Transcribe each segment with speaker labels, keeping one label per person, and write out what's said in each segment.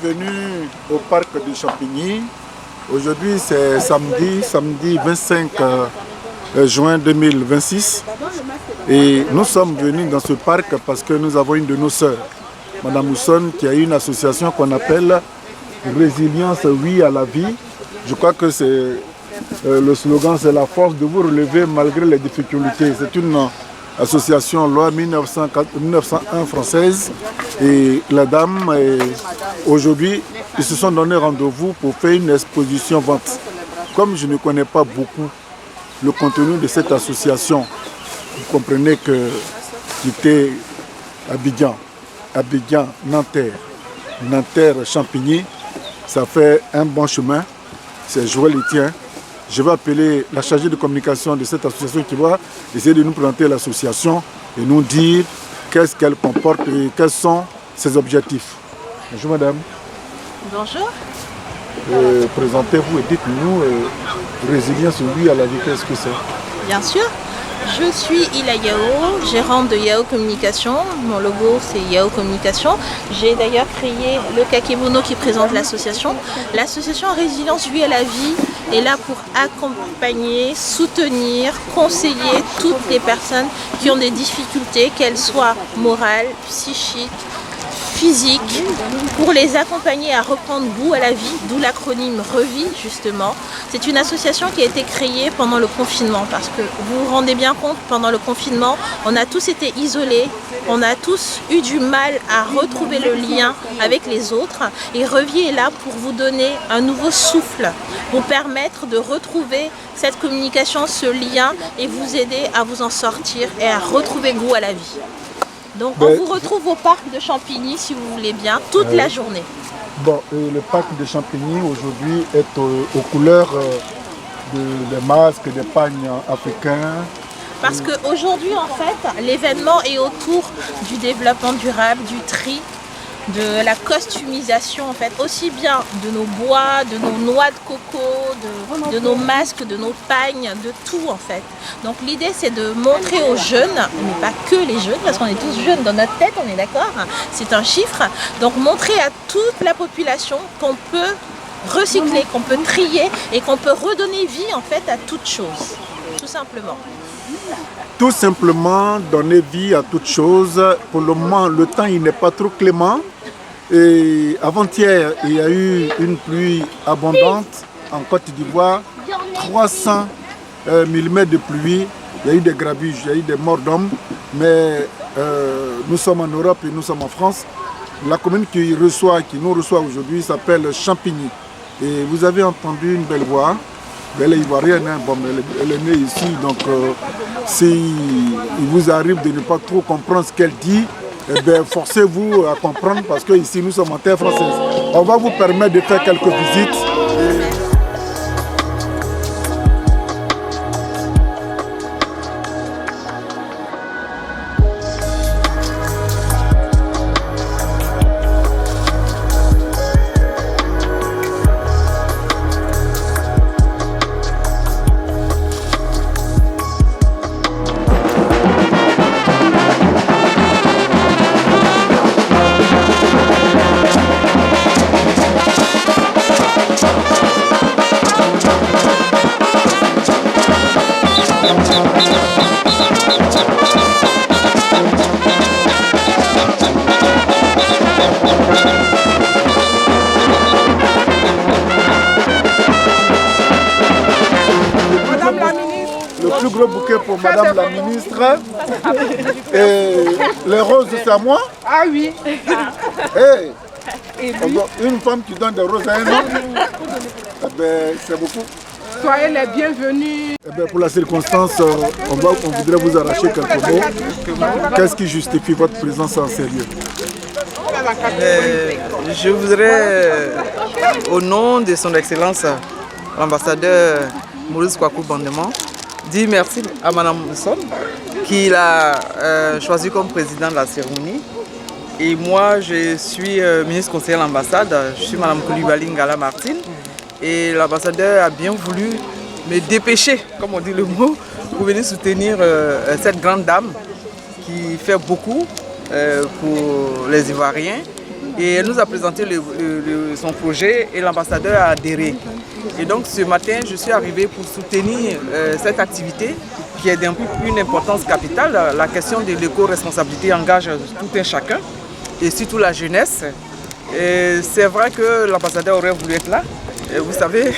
Speaker 1: bienvenue au parc de Champigny. Aujourd'hui c'est samedi 25 juin 2026 et nous sommes venus dans ce parc parce que nous avons une de nos sœurs, Madame Oussonne, qui a une association qu'on appelle Résilience Oui à la vie. Je crois que c'est le slogan, c'est la force de vous relever malgré les difficultés. C'est une association loi 1901 française et la dame, aujourd'hui, ils se sont donné rendez-vous pour faire une exposition vente. Comme je ne connais pas beaucoup le contenu de cette association, vous comprenez que j'étais Abidjan, Nanterre, Champigny, ça fait un bon chemin, c'est Joël Etienne. Je vais appeler la chargée de communication de cette association qui va essayer de nous présenter l'association et nous dire qu'est-ce qu'elle comporte et quels sont ses objectifs. Bonjour madame.
Speaker 2: Bonjour.
Speaker 1: Présentez-vous et dites-nous, Résilience Oui à la vie, qu'est-ce que c'est?
Speaker 2: Bien sûr. Je suis Ila Yao, gérante de Yao Communication. Mon logo c'est Yao Communication. J'ai d'ailleurs créé le kakebono qui présente l'association. L'association Résilience Oui à la vie est là pour accompagner, soutenir, conseiller toutes les personnes qui ont des difficultés, qu'elles soient morales, psychiques, physiques, pour les accompagner à reprendre goût à la vie, d'où l'acronyme REVIE justement. C'est une association qui a été créée pendant le confinement parce que vous vous rendez bien compte, pendant le confinement, on a tous été isolés, on a tous eu du mal à retrouver le lien avec les autres et REVIE est là pour vous donner un nouveau souffle, vous permettre de retrouver cette communication, ce lien et vous aider à vous en sortir et à retrouver goût à la vie. Donc on vous retrouve au parc de Champigny si vous voulez bien, toute la journée.
Speaker 1: Bon, le parc de Champigny aujourd'hui est aux couleurs des masques, des pagnes africains.
Speaker 2: Parce qu'aujourd'hui en fait, l'événement est autour du développement durable, du tri, de la costumisation en fait, aussi bien de nos bois, de nos noix de coco, de nos masques, de nos pagnes, de tout en fait. Donc l'idée c'est de montrer aux jeunes, mais pas que les jeunes, parce qu'on est tous jeunes dans notre tête, on est d'accord, c'est un chiffre. Donc montrer à toute la population qu'on peut recycler, qu'on peut trier et qu'on peut redonner vie en fait à toute chose, tout simplement.
Speaker 1: Tout simplement donner vie à toute chose. Pour le moment, le temps il n'est pas trop clément. Et avant-hier, il y a eu une pluie abondante en Côte d'Ivoire, 300 mm de pluie. Il y a eu des grabuges, il y a eu des morts d'hommes. Mais nous sommes en Europe et nous sommes en France. La commune qui nous reçoit aujourd'hui s'appelle Champigny. Et vous avez entendu une belle voix. Elle est ivoirienne, hein. Bon, elle est née ici, donc s'il vous arrive de ne pas trop comprendre ce qu'elle dit, eh bien, forcez-vous à comprendre parce que ici nous sommes en terre française. On va vous permettre de faire quelques visites. Le plus gros bouquet pour Madame la ministre. Et les roses, c'est à moi?
Speaker 3: Ah oui.
Speaker 1: Hey. Une femme qui donne des roses à un homme, eh ben, c'est beaucoup.
Speaker 3: Soyez les bienvenus.
Speaker 1: Eh ben, pour la circonstance, on voudrait vous arracher quelques mots. Qu'est-ce qui justifie votre présence en sérieux?
Speaker 4: Je voudrais, au nom de son Excellence, l'ambassadeur Maurice Kwaku Bandement, dire merci à Mme Oussonne qui l'a choisi comme président de la cérémonie. Et moi, je suis ministre conseiller à l'ambassade, je suis Mme Koulibaly Ngala Martine. Et l'ambassadeur a bien voulu me dépêcher, comme on dit le mot, pour venir soutenir cette grande dame qui fait beaucoup pour les Ivoiriens Et elle nous a présenté son projet et l'ambassadeur a adhéré. Et donc ce matin, je suis arrivée pour soutenir cette activité qui est d'une importance capitale. La question de l'éco-responsabilité engage tout un chacun et surtout la jeunesse. C'est vrai que l'ambassadeur aurait voulu être là. Et vous savez,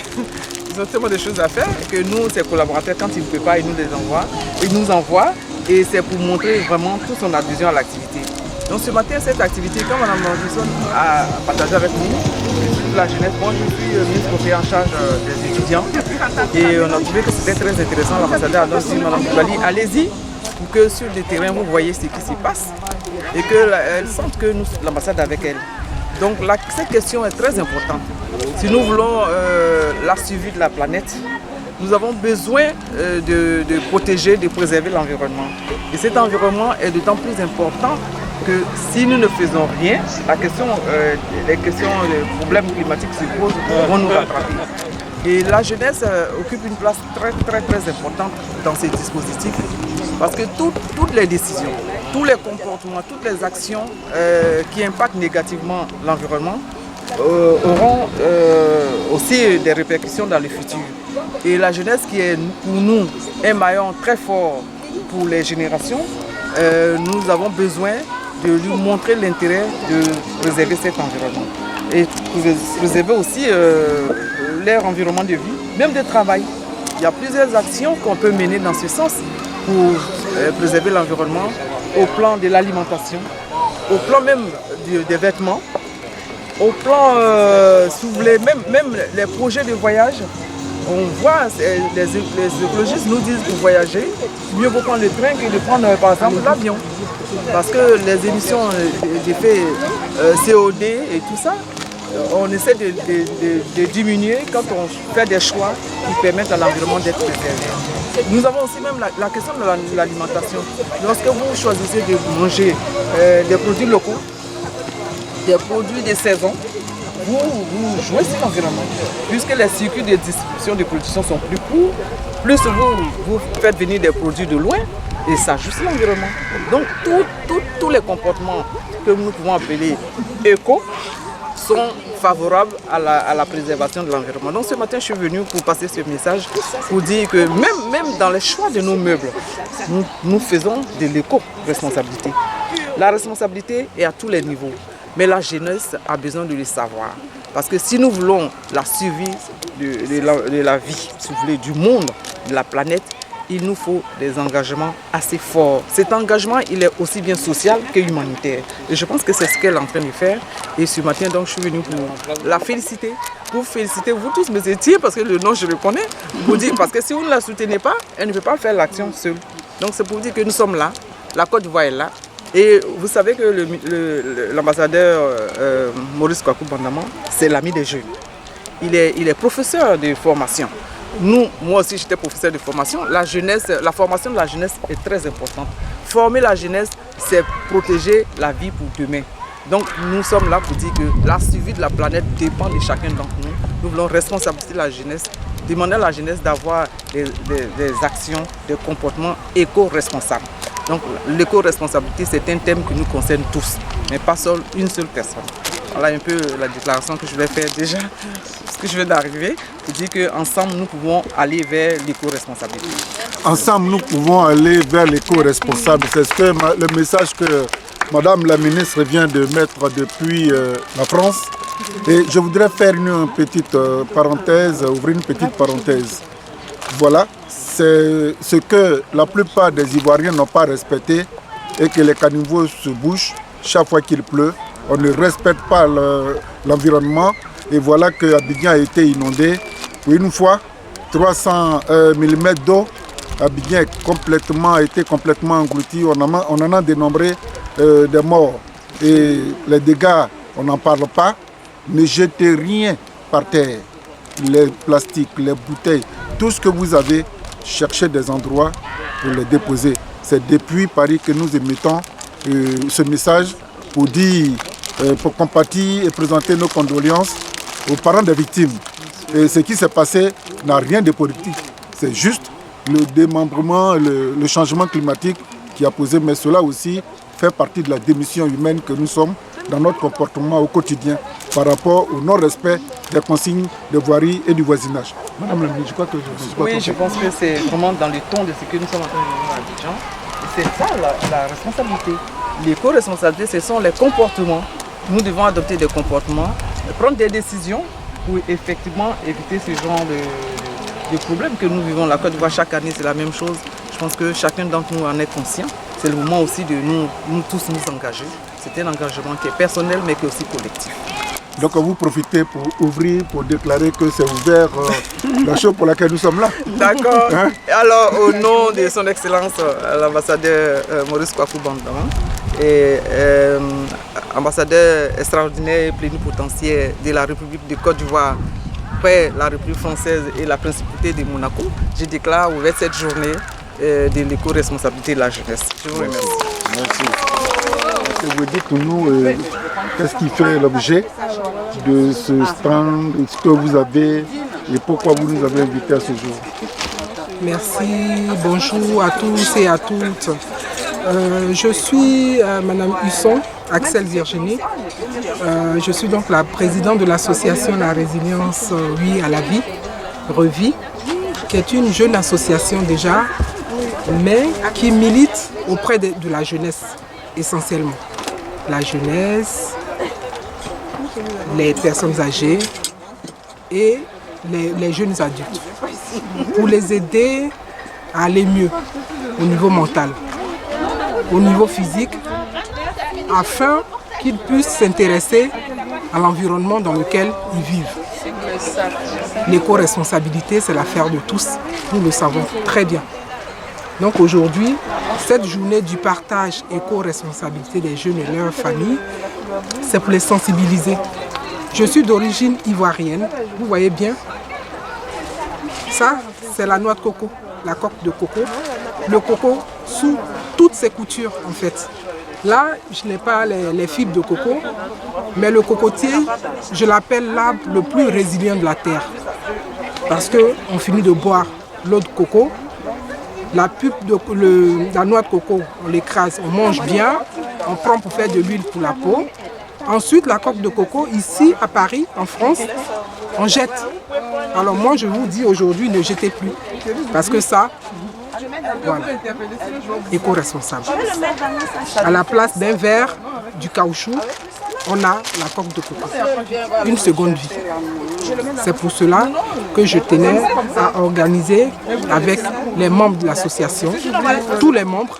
Speaker 4: ils ont tellement de choses à faire que nous, ses collaborateurs, quand ils ne peuvent pas, ils nous envoient. Et c'est pour montrer vraiment toute son adhésion à l'activité. Donc ce matin, cette activité, comme Mme Morrison a partagé avec nous, la jeunesse, moi je suis ministre conseiller en charge des étudiants. Et on a trouvé que c'était très intéressant. L'ambassadeur a dit, Mme Koulibaly, allez-y, pour que sur le terrain, vous voyez ce qui s'y passe. Et qu'elle sente que nous, l'ambassade est avec elle. Donc cette question est très importante. Si nous voulons la survie de la planète, nous avons besoin de protéger, de préserver l'environnement. Et cet environnement est d'autant plus important que si nous ne faisons rien, les problèmes climatiques se posent, vont nous rattraper. Et la jeunesse occupe une place très importante dans ces dispositifs parce que toutes les décisions, tous les comportements, toutes les actions qui impactent négativement l'environnement auront aussi des répercussions dans le futur. Et la jeunesse qui est pour nous un maillon très fort pour les générations, nous avons besoin de lui montrer l'intérêt de préserver cet environnement. Et préserver aussi leur environnement de vie, même de travail. Il y a plusieurs actions qu'on peut mener dans ce sens pour préserver l'environnement au plan de l'alimentation, au plan même des vêtements, au plan, si vous voulez, même les projets de voyage. On voit, les écologistes nous disent pour voyager, mieux vaut prendre le train que de prendre par exemple l'avion. Parce que les émissions d'effet CO2 et tout ça, on essaie de diminuer quand on fait des choix qui permettent à l'environnement d'être préservé. Nous avons aussi même la question de l'alimentation. Lorsque vous choisissez de manger des produits locaux, des produits de saison, vous jouez sur l'environnement. Puisque les circuits de distribution de production sont plus courts, plus vous faites venir des produits de loin et ça joue sur l'environnement. Donc tous les comportements que nous pouvons appeler éco sont favorables à la préservation de l'environnement. Donc ce matin, je suis venu pour passer ce message, pour dire que même dans les choix de nos meubles, nous faisons de l'éco-responsabilité. La responsabilité est à tous les niveaux. Mais la jeunesse a besoin de le savoir. Parce que si nous voulons la survie de la vie, si vous voulez, du monde, de la planète, il nous faut des engagements assez forts. Cet engagement, il est aussi bien social que humanitaire. Et je pense que c'est ce qu'elle est en train de faire. Et ce matin, donc, je suis venu pour la féliciter. Pour féliciter vous tous, mes étiers, parce que le nom, je le connais. Pour dire, parce que si vous ne la soutenez pas, elle ne peut pas faire l'action seule. Donc c'est pour dire que nous sommes là. La Côte d'Ivoire est là. Et vous savez que l'ambassadeur Maurice Kwaku Bandama, c'est l'ami des jeunes. Il est professeur de formation. Moi aussi j'étais professeur de formation. La formation de la jeunesse est très importante. Former la jeunesse, c'est protéger la vie pour demain. Donc nous sommes là pour dire que la survie de la planète dépend de chacun d'entre nous. Nous voulons responsabiliser la jeunesse, demander à la jeunesse d'avoir des actions, des comportements éco-responsables. Donc l'éco-responsabilité, c'est un thème qui nous concerne tous, mais pas une seule personne. Voilà un peu la déclaration que je vais faire déjà, parce que je viens d'arriver, pour dire qu'ensemble, nous pouvons aller vers l'éco-responsabilité.
Speaker 1: Ensemble, nous pouvons aller vers l'éco-responsable. C'est le message que Madame la ministre vient de mettre depuis la France. Et je voudrais faire une petite parenthèse, ouvrir une petite parenthèse. Voilà, c'est ce que la plupart des Ivoiriens n'ont pas respecté et que les caniveaux se bouchent chaque fois qu'il pleut. On ne respecte pas l'environnement et voilà que Abidjan a été inondé. Pour une fois, 300 mm d'eau, Abidjan a été complètement englouti. On en a dénombré des morts. Et les dégâts, on n'en parle pas. Ne jetez rien par terre. Les plastiques, les bouteilles, tout ce que vous avez, cherchez des endroits pour les déposer. C'est depuis Paris que nous émettons ce message pour dire, pour compatir et présenter nos condoléances aux parents des victimes. Et ce qui s'est passé n'a rien de politique. C'est juste le démembrement, le changement climatique qui a posé. Mais cela aussi fait partie de la démission humaine que nous sommes. dans notre comportement au quotidien par rapport au non-respect des consignes de voirie et du voisinage. Madame la ministre, je crois que
Speaker 4: je pense que c'est vraiment dans le ton de ce que nous sommes en train de vivre à Abidjan. C'est ça la responsabilité. L'éco-responsabilité, ce sont les comportements. Nous devons adopter des comportements, prendre des décisions pour effectivement éviter ce genre de problèmes que nous vivons. La Côte d'Ivoire, chaque année, c'est la même chose. Je pense que chacun d'entre nous en est conscient. C'est le moment aussi de nous tous nous engager. C'est un engagement qui est personnel mais qui est aussi collectif.
Speaker 1: Donc vous profitez pour ouvrir, pour déclarer que c'est ouvert la chose pour laquelle nous sommes là.
Speaker 4: D'accord. Hein? Alors au nom de son Excellence l'ambassadeur Maurice Kwaku Bandama et ambassadeur extraordinaire et plénipotentiaire de la République de Côte d'Ivoire près la République française et la Principauté de Monaco, je déclare ouverte cette journée de l'éco-responsabilité de la jeunesse. Je vous remercie.
Speaker 1: Merci. Vous dites-nous qu'est-ce qui fait l'objet de ce stand, ce que vous avez et pourquoi vous nous avez invités à ce jour.
Speaker 3: Merci, bonjour à tous et à toutes. Je suis Madame Husson, Axel Virginie. Je suis donc la présidente de l'association La Résilience Oui à la Vie, Revie, qui est une jeune association déjà, mais qui milite auprès de la jeunesse essentiellement. La jeunesse, les personnes âgées et les jeunes adultes, pour les aider à aller mieux au niveau mental, au niveau physique, afin qu'ils puissent s'intéresser à l'environnement dans lequel ils vivent. L'éco-responsabilité, c'est l'affaire de tous, nous le savons très bien. Donc aujourd'hui, cette journée du partage éco-responsabilité des jeunes et leurs familles, c'est pour les sensibiliser. Je suis d'origine ivoirienne, vous voyez bien. Ça, c'est la noix de coco, la coque de coco. Le coco sous toutes ses coutures en fait. Là, je n'ai pas les fibres de coco, mais le cocotier, je l'appelle l'arbre le plus résilient de la terre. Parce qu'on finit de boire l'eau de coco, la noix de coco, on l'écrase, on mange bien, on prend pour faire de l'huile pour la peau. Ensuite, la coque de coco, ici à Paris, en France, on jette. Alors moi, je vous dis aujourd'hui, ne jetez plus. Parce que ça, voilà, éco-responsable. À la place d'un verre, du caoutchouc, on a la coque de coco. Une seconde vie. C'est pour cela que je tenais à organiser avec les membres de l'association, tous les membres,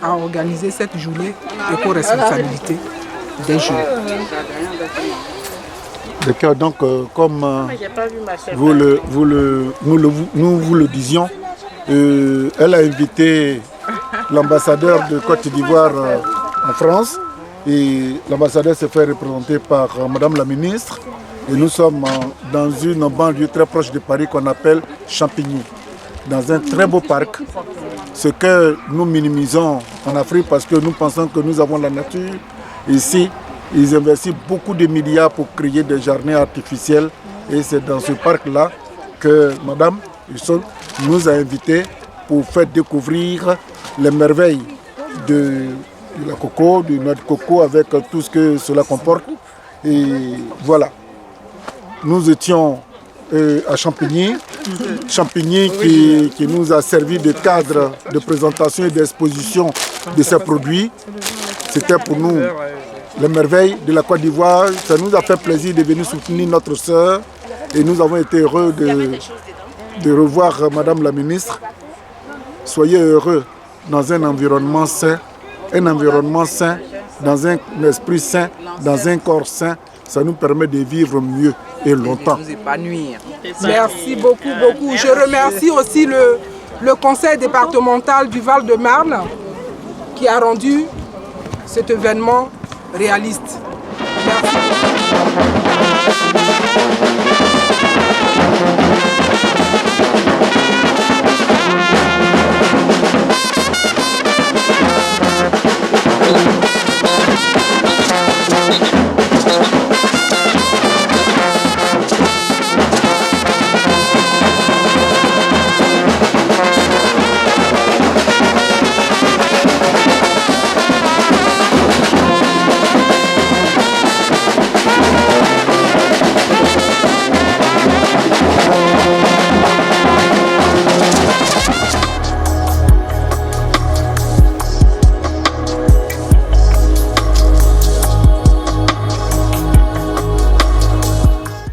Speaker 3: à organiser cette journée éco-responsabilité des jeunes.
Speaker 1: D'accord, donc comme nous vous le disions, elle a invité l'ambassadeur de Côte d'Ivoire en France et l'ambassadeur s'est fait représenter par Madame la ministre et nous sommes dans une banlieue très proche de Paris qu'on appelle Champigny, dans un très beau parc, ce que nous minimisons en Afrique parce que nous pensons que nous avons la nature. Ici, ils investissent beaucoup de milliards pour créer des jardins artificiels et c'est dans ce parc-là que Madame Husson nous a invités pour faire découvrir les merveilles de la coco, du noix de coco avec tout ce que cela comporte. Et voilà, nous étions à Champigny, qui nous a servi de cadre de présentation et d'exposition de ces produits. C'était pour nous les merveilles de la Côte d'Ivoire. Ça nous a fait plaisir de venir soutenir notre sœur et nous avons été heureux de revoir Madame la ministre. Soyez heureux dans un environnement sain, dans un esprit sain, dans un corps sain. Ça nous permet de vivre mieux et longtemps.
Speaker 3: Merci beaucoup, beaucoup. Je remercie aussi le conseil départemental du Val-de-Marne qui a rendu cet événement réaliste. Merci.